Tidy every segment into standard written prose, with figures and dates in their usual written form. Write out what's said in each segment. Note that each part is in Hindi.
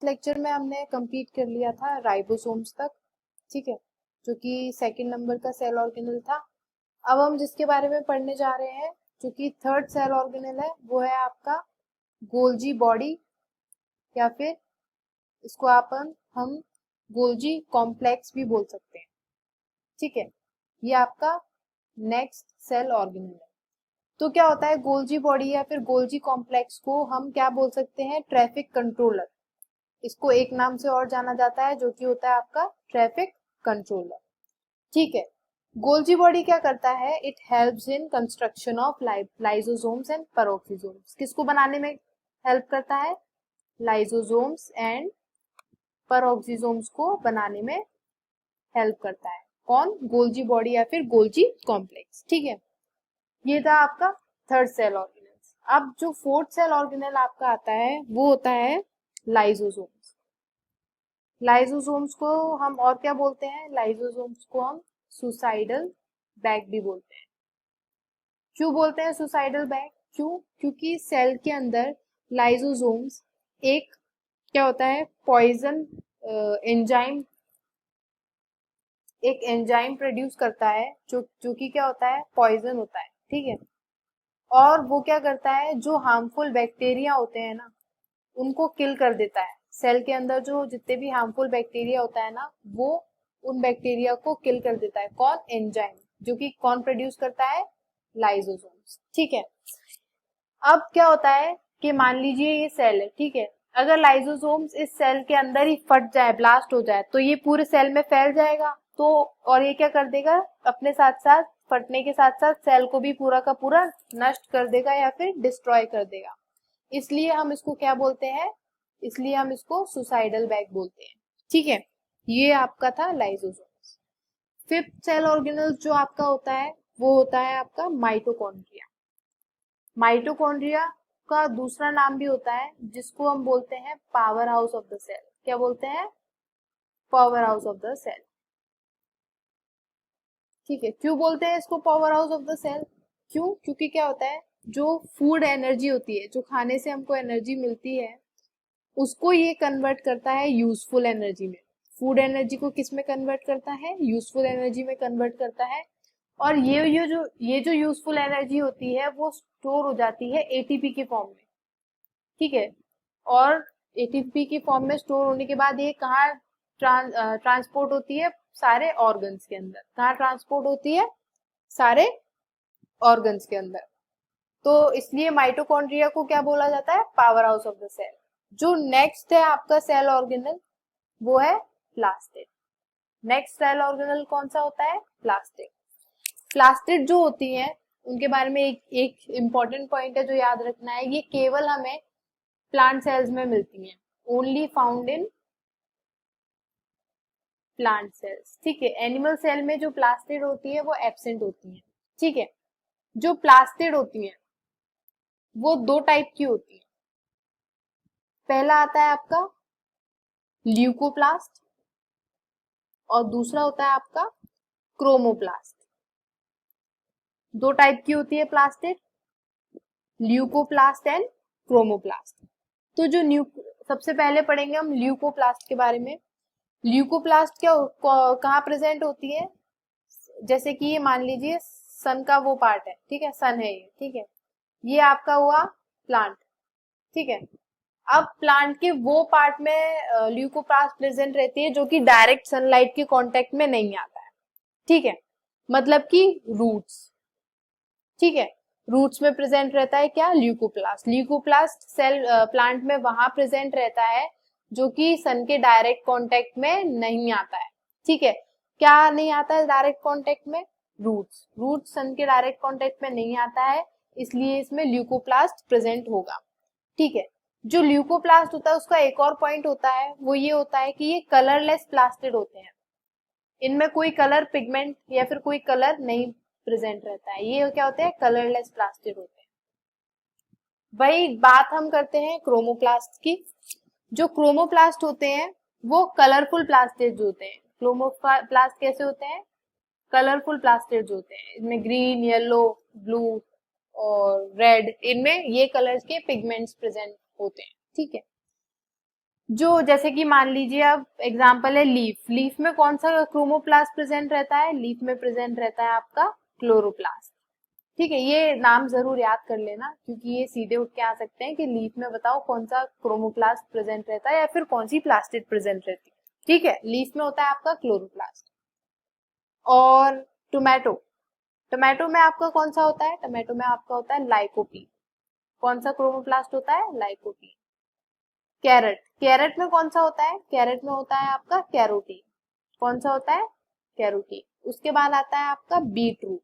लेक्चर में हमने कंप्लीट कर लिया था राइबोसोम्स तक, ठीक है, जो कि सेकंड नंबर का सेल ऑर्गेनल था। अब हम जिसके बारे में पढ़ने जा रहे हैं, जो कि थर्ड सेल ऑर्गेनल है, वो है आपका गोल्जी बॉडी, या फिर इसको हम गोल्जी कॉम्प्लेक्स भी बोल सकते हैं, ठीक है। ये आपका नेक्स्ट सेल ऑर्गेनल है। तो क्या होता है गोल्जी बॉडी या फिर गोल्जी कॉम्प्लेक्स को हम क्या बोल सकते हैं? Traffic controller. इसको एक नाम से और जाना जाता है, जो कि होता है आपका ट्रैफिक कंट्रोलर, ठीक है। गोल्जी बॉडी क्या करता है? It helps in construction of lysosomes and peroxisomes. किसको बनाने में हेल्प करता है? लाइसोसोम्स एंड पेरोक्सिसोम्स को बनाने में हेल्प करता है। कौन? गोल्जी बॉडी या फिर गोल्जी कॉम्प्लेक्स, ठीक है। ये था आपका थर्ड सेल ऑर्गेनल। अब जो फोर्थ सेल ऑर्गेनल आपका आता है वो होता है लाइसोसोम्स। लाइसोसोम्स को हम और क्या बोलते हैं? लाइसोसोम्स को हम सुसाइडल बैग भी बोलते हैं। क्यों बोलते हैं सुसाइडल बैग? क्यों? क्योंकि सेल के अंदर लाइसोसोम्स एक क्या होता है? पॉइजन एंजाइम, एक एंजाइम प्रोड्यूस करता है जो कि क्या होता है? पॉइजन होता है, ठीक है। और वो क्या करता है? जो हार्मफुल बैक्टीरिया होते हैं ना, उनको किल कर देता है। सेल के अंदर जो जितने भी हार्मफुल बैक्टीरिया होता है ना, वो उन बैक्टीरिया को किल कर देता है। कौन? एंजाइम, जो कि कौन प्रोड्यूस करता है? लाइसोसोम्स, ठीक है। अब क्या होता है कि मान लीजिए ये सेल है, ठीक है। अगर लाइसोसोम्स इस सेल के अंदर ही फट जाए, ब्लास्ट हो जाए, तो ये पूरे सेल में फैल जाएगा। तो और ये क्या कर देगा? अपने साथ साथ फटने के साथ साथ सेल को भी पूरा का पूरा नष्ट कर देगा या फिर डिस्ट्रॉय कर देगा। इसलिए हम इसको क्या बोलते हैं? इसलिए हम इसको सुसाइडल बैग बोलते हैं, ठीक है। ये आपका था लाइसोसोम्स। फिफ्थ सेल ऑर्गेनल जो आपका होता है वो होता है आपका माइटोकॉन्ड्रिया। माइटोकॉन्ड्रिया का दूसरा नाम भी होता है, जिसको हम बोलते हैं power house of the cell. क्या बोलते हैं? Power house of the cell, ठीक है। क्यों बोलते हैं इसको power house of the cell? क्यों? क्योंकि क्या होता है, जो फूड एनर्जी होती है, जो खाने से हमको एनर्जी मिलती है, उसको ये कन्वर्ट करता है यूजफुल एनर्जी में। फूड एनर्जी को किस में कन्वर्ट करता है? यूजफुल एनर्जी में कन्वर्ट करता है। और ये जो यूजफुल एनर्जी होती है वो स्टोर हो जाती है एटीपी के फॉर्म में, ठीक है। और एटीपी की फॉर्म में स्टोर होने के बाद ये कहाँ ट्रांसपोर्ट होती है? सारे ऑर्गन्स के अंदर। कहाँ ट्रांसपोर्ट होती है? सारे ऑर्गन्स के अंदर। तो इसलिए माइटोकॉन्ड्रिया को क्या बोला जाता है? Power house of the cell. जो नेक्स्ट है आपका सेल ऑर्गेनल, वो है प्लास्टिड। नेक्स्ट सेल ऑर्गेनल कौन सा होता है? प्लास्टिड। प्लास्टिड जो होती है, उनके बारे में एक इंपॉर्टेंट पॉइंट है जो याद रखना है। ये केवल हमें प्लांट सेल्स में मिलती हैं, only found in plant cells, ठीक है। एनिमल सेल में जो प्लास्टिड होती है वो एब्सेंट होती है, ठीक है। जो प्लास्टिड होती है वो दो टाइप की होती है। पहला आता है आपका ल्यूकोप्लास्ट और दूसरा होता है आपका क्रोमोप्लास्ट। दो टाइप की होती है प्लास्टिड, ल्यूकोप्लास्ट एंड क्रोमोप्लास्ट। तो सबसे पहले पढ़ेंगे हम ल्यूकोप्लास्ट के बारे में। ल्यूकोप्लास्ट कहाँ प्रेजेंट होती है? जैसे कि ये मान लीजिए सन का वो पार्ट है, ठीक है, सन है ये, ठीक है। ये आपका हुआ प्लांट, ठीक है। अब प्लांट के वो पार्ट में ल्यूकोप्लास्ट प्रेजेंट रहती है जो कि डायरेक्ट सनलाइट के कांटेक्ट में नहीं आता है, ठीक है। मतलब कि रूट्स, ठीक है। रूट्स में प्रेजेंट रहता है क्या? ल्यूकोप्लास्ट। ल्यूकोप्लास्ट सेल प्लांट में वहां प्रेजेंट रहता है जो कि सन के डायरेक्ट कांटेक्ट में नहीं आता है, ठीक है। क्या नहीं आता है डायरेक्ट कांटेक्ट में? रूट्स। रूट्स सन के डायरेक्ट कांटेक्ट में नहीं आता है, इसलिए इसमें ल्यूकोप्लास्ट प्रेजेंट होगा, ठीक है। जो ल्यूकोप्लास्ट होता है उसका एक और पॉइंट होता है, वो ये होता है कि ये कलरलेस प्लास्टिड होते हैं। इनमें कोई कलर पिगमेंट या फिर कोई कलर नहीं प्रेजेंट रहता है। ये क्या होते हैं? कलरलेस प्लास्टिड होते हैं। वही बात हम करते हैं क्रोमोप्लास्ट की। जो क्रोमोप्लास्ट होते हैं वो कलरफुल प्लास्टिड होते हैं। क्रोमोप्लास्ट कैसे होते हैं? कलरफुल प्लास्टिड होते हैं। इसमें ग्रीन, येलो, ब्लू और रेड, इनमें ये कलर्स के पिगमेंट्स प्रेजेंट होते हैं, ठीक है। जो जैसे कि मान लीजिए अब एग्जांपल है लीफ, लीफ में कौन सा क्रोमोप्लास्ट प्रेजेंट रहता है, लीफ में प्रेजेंट रहता है आपका क्लोरोप्लास्ट। ठीक है, ये नाम जरूर याद कर लेना क्योंकि ये सीधे उठ के आ सकते हैं कि लीफ में बताओ कौन सा क्रोमोप्लास्ट प्रेजेंट रहता है या फिर कौन सी प्लास्टिड प्रेजेंट रहती है। ठीक है, लीफ में होता है आपका क्लोरोप्लास्ट। और टोमेटो, टोमेटो में आपका कौन सा होता है, टोमेटो में आपका होता है लाइकोपीन। कौन सा क्रोमोप्लास्ट होता है, लाइकोपीन। कैरेट, कैरेट में कौन सा होता है, कैरेट में होता है आपका कैरोटीन। कौन सा होता है, कैरोटीन। उसके बाद आता है आपका बीट रूट,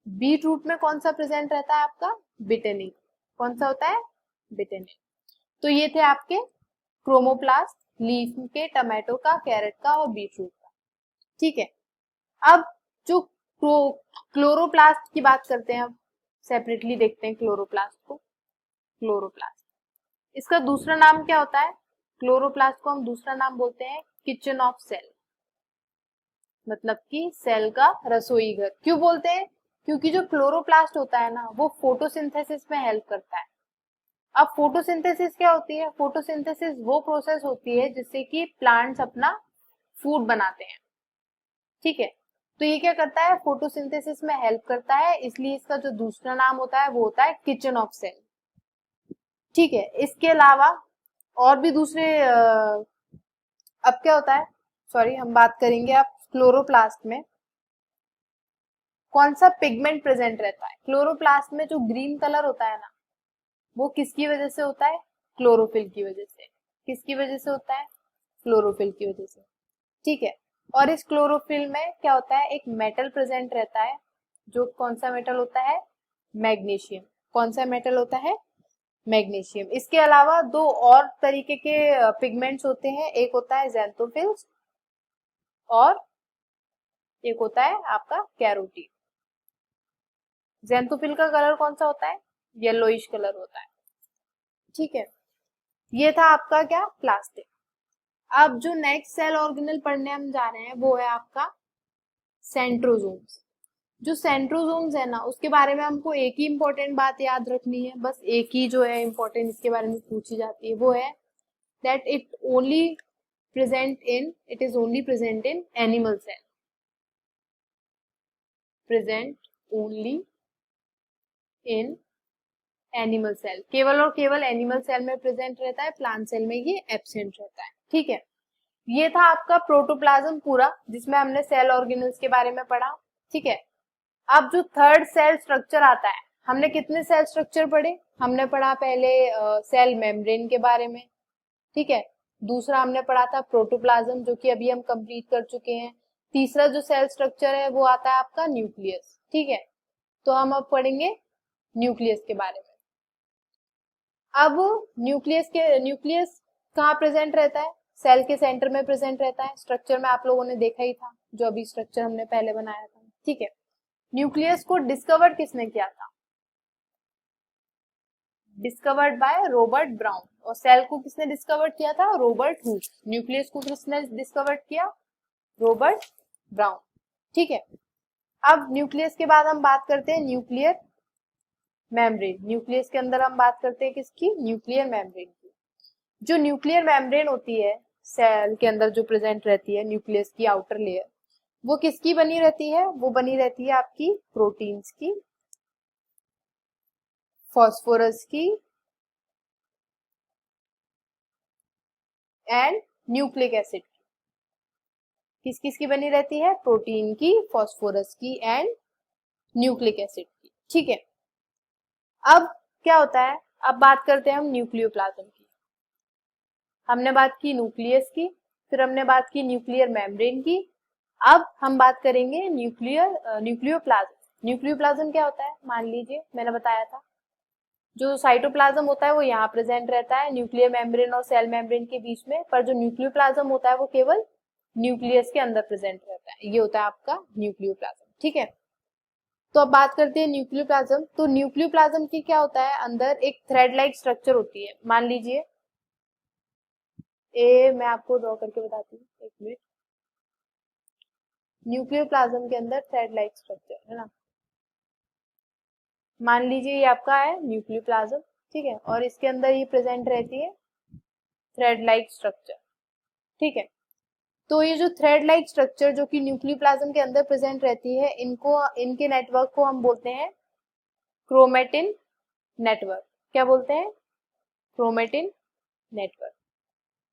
बीट रूट में कौन सा प्रेजेंट रहता है आपका, बिटेनिन। कौन सा होता है, बिटेनिन। तो ये थे आपके क्रोमोप्लास्ट, लीफ के, टमाटो का, कैरेट का और बीट रूट का। ठीक है, अब जो क्लोरोप्लास्ट की बात करते हैं, अब सेपरेटली देखते हैं क्लोरोप्लास्ट को। क्लोरोप्लास्ट, इसका दूसरा नाम क्या होता है, क्लोरोप्लास्ट को हम दूसरा नाम बोलते हैं किचन ऑफ सेल, मतलब कि सेल का रसोई घर। क्यों बोलते हैं, क्योंकि जो क्लोरोप्लास्ट होता है ना वो फोटोसिंथेसिस में हेल्प करता है। अब फोटोसिंथेसिस क्या होती है, फोटोसिंथेसिस वो प्रोसेस होती है जिससे कि प्लांट्स अपना फूड बनाते हैं। ठीक है, तो ये क्या करता है, फोटोसिंथेसिस में हेल्प करता है, इसलिए इसका जो दूसरा नाम होता है वो होता है किचन ऑफ सेल। ठीक है, इसके अलावा और भी दूसरे अब क्या होता है, सॉरी हम बात करेंगे अब क्लोरोप्लास्ट में कौन सा पिगमेंट प्रेजेंट रहता है। क्लोरोप्लास्ट में जो ग्रीन कलर होता है ना वो किसकी वजह से होता है, क्लोरोफिल की वजह से। किसकी वजह से होता है, क्लोरोफिल की वजह से। ठीक है, और इस क्लोरोफिल में क्या होता है, एक मेटल प्रेजेंट रहता है, जो कौन सा मेटल होता है, मैग्नीशियम। कौन सा मेटल होता है, मैग्नीशियम। इसके अलावा दो और तरीके के पिगमेंट्स होते हैं, एक होता है ज़ैंथोफिल्स और एक होता है आपका कैरोटीन। ज़ैंथोफिल का कलर कौन सा होता है, येलोइश कलर होता है। ठीक है, ये था आपका क्या, प्लास्टिक। अब जो नेक्स्ट सेल ऑर्गेनल पढ़ने हम जा रहे हैं वो है आपका सेंट्रोजोम्स। जो सेंट्रोजोम्स है ना उसके बारे में हमको एक ही इंपॉर्टेंट बात याद रखनी है, बस एक ही जो है इंपॉर्टेंट इसके बारे में पूछी जाती है, वो है that it is only present in animal cell. Present only in animal cell, केवल और केवल एनिमल सेल में प्रेजेंट रहता है, प्लांट सेल में ये एब्सेंट रहता है। ठीक है, ये था आपका प्रोटोप्लाज्म पूरा, जिसमें हमने सेल ऑर्गेनल्स के बारे में पढ़ा। ठीक है, अब जो थर्ड सेल स्ट्रक्चर आता है, हमने कितने सेल स्ट्रक्चर पढ़े, हमने पढ़ा पहले सेल मेम्ब्रेन के बारे में। ठीक है, दूसरा हमने पढ़ा था प्रोटोप्लाज्म जो कि अभी हम कंप्लीट कर चुके हैं। तीसरा जो सेल स्ट्रक्चर है वो आता है आपका न्यूक्लियस। ठीक है, तो हम अब पढ़ेंगे न्यूक्लियस के बारे में। अब न्यूक्लियस कहाँ प्रेजेंट रहता है, सेल के सेंटर में प्रेजेंट रहता है। स्ट्रक्चर में आप लोगों ने देखा ही था, जो अभी स्ट्रक्चर हमने पहले बनाया था। ठीक है, न्यूक्लियस को डिस्कवर किसने किया था, डिस्कवर्ड बाय रॉबर्ट ब्राउन। और सेल को किसने डिस्कवर किया था, रॉबर्ट हुक। न्यूक्लियस को किसने डिस्कवर किया, रॉबर्ट ब्राउन। ठीक है, अब न्यूक्लियस के बाद हम बात करते हैं न्यूक्लियर मेम्ब्रेन। न्यूक्लियस के अंदर हम बात करते हैं किसकी, न्यूक्लियर मेम्ब्रेन की। जो न्यूक्लियर मेम्ब्रेन होती है सेल के अंदर जो प्रेजेंट रहती है, न्यूक्लियस की आउटर लेयर, वो किसकी बनी रहती है, वो बनी रहती है आपकी प्रोटीन्स की, फॉस्फोरस की एंड न्यूक्लिक एसिड की। किस किस की बनी रहती है, प्रोटीन की, फॉस्फोरस की एंड न्यूक्लिक एसिड की। ठीक है, अब क्या होता है, अब बात करते हैं हम न्यूक्लियोप्लाज्म की। हमने बात की न्यूक्लियस की, फिर हमने बात की न्यूक्लियर मेम्ब्रेन की, अब हम बात करेंगे न्यूक्लियोप्लाज्म। न्यूक्लियोप्लाज्म क्या होता है, मान लीजिए मैंने बताया था जो साइटोप्लाज्म होता है वो यहाँ प्रेजेंट रहता है न्यूक्लियर मेम्ब्रेन और सेल मेम्ब्रेन के बीच में, पर जो न्यूक्लियोप्लाज्म होता है वो केवल न्यूक्लियस के अंदर प्रेजेंट रहता है। ये होता है आपका न्यूक्लियोप्लाज्म। ठीक है, तो अब बात करते हैं न्यूक्लियोप्लाज्म। तो न्यूक्लियोप्लाज्म की क्या होता है, अंदर एक थ्रेड लाइक स्ट्रक्चर होती है। मान लीजिए मैं आपको ड्रॉ करके बताती हूँ, एक मिनट। न्यूक्लियोप्लाज्म के अंदर थ्रेड लाइक स्ट्रक्चर है ना, मान लीजिए ये आपका है न्यूक्लियोप्लाज्म। ठीक है, और इसके अंदर ये प्रेजेंट रहती है थ्रेड लाइक स्ट्रक्चर। ठीक है, तो ये जो थ्रेड लाइक स्ट्रक्चर जो कि न्यूक्लियोप्लाज्म के अंदर प्रेजेंट रहती है, इनके नेटवर्क को हम बोलते हैं क्रोमेटिन नेटवर्क। क्या बोलते हैं? Chromatin network.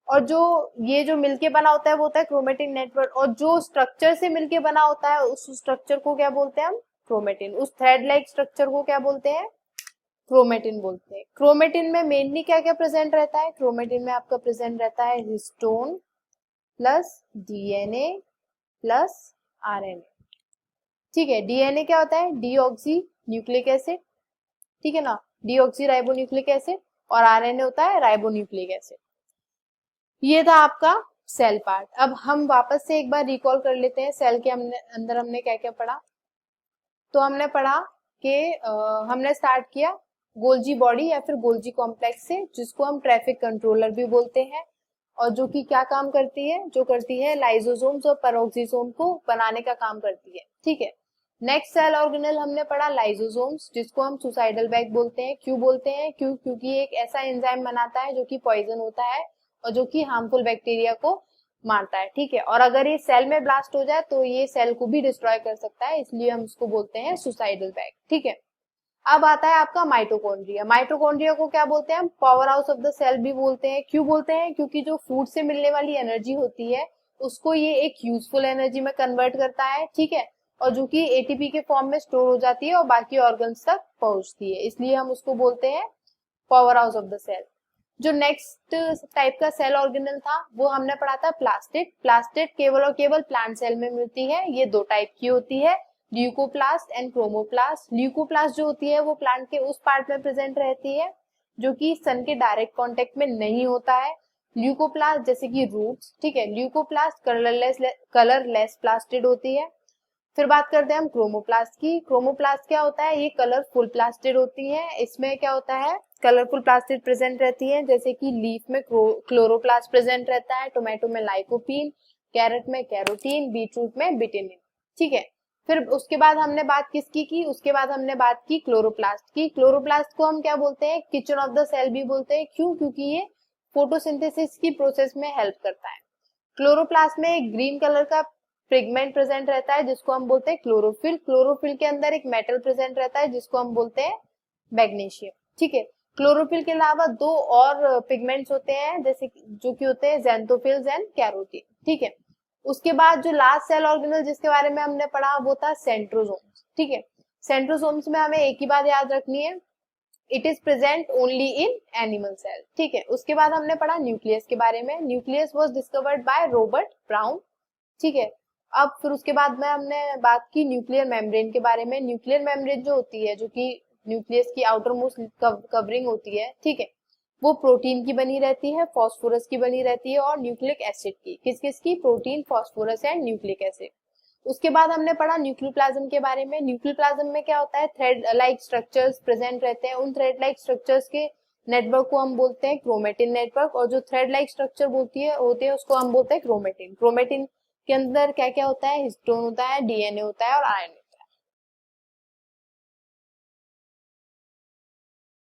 और जो ये जो मिलके बना होता है वो होता है क्रोमेटिन नेटवर्क, और जो स्ट्रक्चर से मिलके बना होता है उस स्ट्रक्चर को क्या बोलते हैं हम? क्रोमेटिन। उस थ्रेड लाइक स्ट्रक्चर को क्या बोलते हैं? क्रोमेटिन बोलते हैं। क्रोमेटिन में मेनली क्या क्या प्रेजेंट रहता है? क्रोमेटिन में आपका प्रेजेंट रहता है histone plus DNA plus RNA. ठीक है, डीएनए क्या होता है? डीऑक्सी न्यूक्लिक एसिड, ठीक है ना, डीऑक्सी राइबो न्यूक्लिक एसिड, और आरएनए होता है राइबो न्यूक्लिक एसिड। ये था आपका सेल पार्ट। अब हम वापस से एक बार रिकॉल कर लेते हैं सेल के अंदर हमने क्या क्या पढ़ा। तो हमने पढ़ा कि हमने स्टार्ट किया गोल्जी बॉडी या फिर गोल्जी कॉम्प्लेक्स से, जिसको हम ट्रैफिक कंट्रोलर भी बोलते हैं, और जो कि क्या काम करती है? जो करती है लाइसोसोम्स और पेरोक्सिसोम को बनाने का काम करती है। ठीक है, नेक्स्ट सेल ऑर्गेनेल हमने पढ़ा लाइसोसोम्स, जिसको हम सुसाइडल बैग बोलते हैं। क्यों बोलते हैं? क्योंकि एक ऐसा एंजाइम बनाता है जो कि पॉइजन होता है और जो कि हार्मफुल बैक्टीरिया को मारता है। ठीक है, और अगर ये सेल में ब्लास्ट हो जाए तो ये सेल को भी डिस्ट्रॉय कर सकता है, इसलिए हम उसको बोलते हैं सुसाइडल बैग। ठीक है, अब आता है आपका माइटोकॉन्ड्रिया। माइटोकॉन्ड्रिया को क्या बोलते हैं हम? Power house of the cell भी बोलते हैं। क्यों बोलते हैं? क्योंकि जो फूड से मिलने वाली एनर्जी होती है उसको ये एक यूजफुल एनर्जी में कन्वर्ट करता है। ठीक है, और जो कि एटीपी के फॉर्म में स्टोर हो जाती है और बाकी ऑर्गन्स तक पहुंचती है, इसलिए हम उसको बोलते हैं power house of the cell. जो नेक्स्ट टाइप का सेल ऑर्गेनल था वो हमने पढ़ा था प्लास्टिड। प्लास्टिड केवल और केवल प्लांट सेल में मिलती है। ये दो टाइप की होती है, ल्यूकोप्लास्ट एंड क्रोमोप्लास्ट। ल्यूकोप्लास्ट जो होती है वो प्लांट के उस पार्ट में प्रेजेंट रहती है जो कि सन के डायरेक्ट कांटेक्ट में नहीं होता है। ल्यूकोप्लास्ट जैसे कि रूट्स। ठीक है, ल्यूकोप्लास्ट कलरलेस प्लास्टिड होती है। फिर बात करते हैं हम क्रोमोप्लास्ट की। क्रोमोप्लास्ट क्या होता है? ये कलरफुल प्लास्टिड होती है। इसमें क्या होता है? कलरफुल प्लास्टिड प्रेजेंट रहती है, जैसे कि लीफ में क्लोरोप्लास्ट प्रेजेंट रहता है, टोमेटो में लाइकोपीन, कैरेट में कैरोटीन, बीटरूट में बिटिनिन। ठीक है, फिर उसके बाद हमने बात किसकी की? उसके बाद हमने बात की क्लोरोप्लास्ट की। क्लोरोप्लास्ट को हम क्या बोलते हैं? किचन ऑफ द सेल भी बोलते हैं। क्यों? क्योंकि ये फोटोसिंथेसिस की प्रोसेस में हेल्प करता है। क्लोरोप्लास्ट में एक ग्रीन कलर का पिगमेंट प्रेजेंट रहता है जिसको हम बोलते हैं क्लोरोफिल। क्लोरोफिल के अंदर एक मेटल प्रेजेंट रहता है जिसको हम बोलते हैं मैग्नीशियम। ठीक है, क्लोरोफिल के अलावा दो और पिगमेंट्स होते हैं जैसे जो कि होते हैं ज़ैंथोफिल्स एंड कैरोटीन। ठीक है, उसके बाद जो लास्ट सेल ऑर्गेनल जिसके बारे में हमने पढ़ा वो था सेंट्रोसोम्स। ठीक है, सेंट्रोसोम्स में हमें एक ही बात याद रखनी है, it is present only in animal cell. ठीक है, उसके बाद हमने पढ़ा न्यूक्लियस के बारे में। Nucleus was discovered by Robert brown. ठीक है, अब फिर उसके बाद में हमने बात की न्यूक्लियर मेम्ब्रेन के बारे में। न्यूक्लियर मेम्ब्रेन जो होती है, जो कि न्यूक्लियस की आउटर मोस्ट कवरिंग होती है, ठीक है, वो प्रोटीन की बनी रहती है, फास्फोरस की बनी रहती है और न्यूक्लिक एसिड की। किस किस की? Protein, phosphorus and nucleic acid. उसके बाद हमने पढ़ा न्यूक्लियोप्लाज्म के बारे में। न्यूक्लियोप्लाज्म में क्या होता है? थ्रेड लाइक स्ट्रक्चर्स प्रेजेंट रहते हैं। उन थ्रेड लाइक स्ट्रक्चर्स के नेटवर्क को हम बोलते हैं क्रोमेटिन नेटवर्क, और जो थ्रेड लाइक स्ट्रक्चर होती है उसको हम बोलते हैं क्रोमेटिन। क्रोमेटिन के अंदर क्या क्या होता है? हिस्टोन होता है, डीएनए होता है और आरएनए।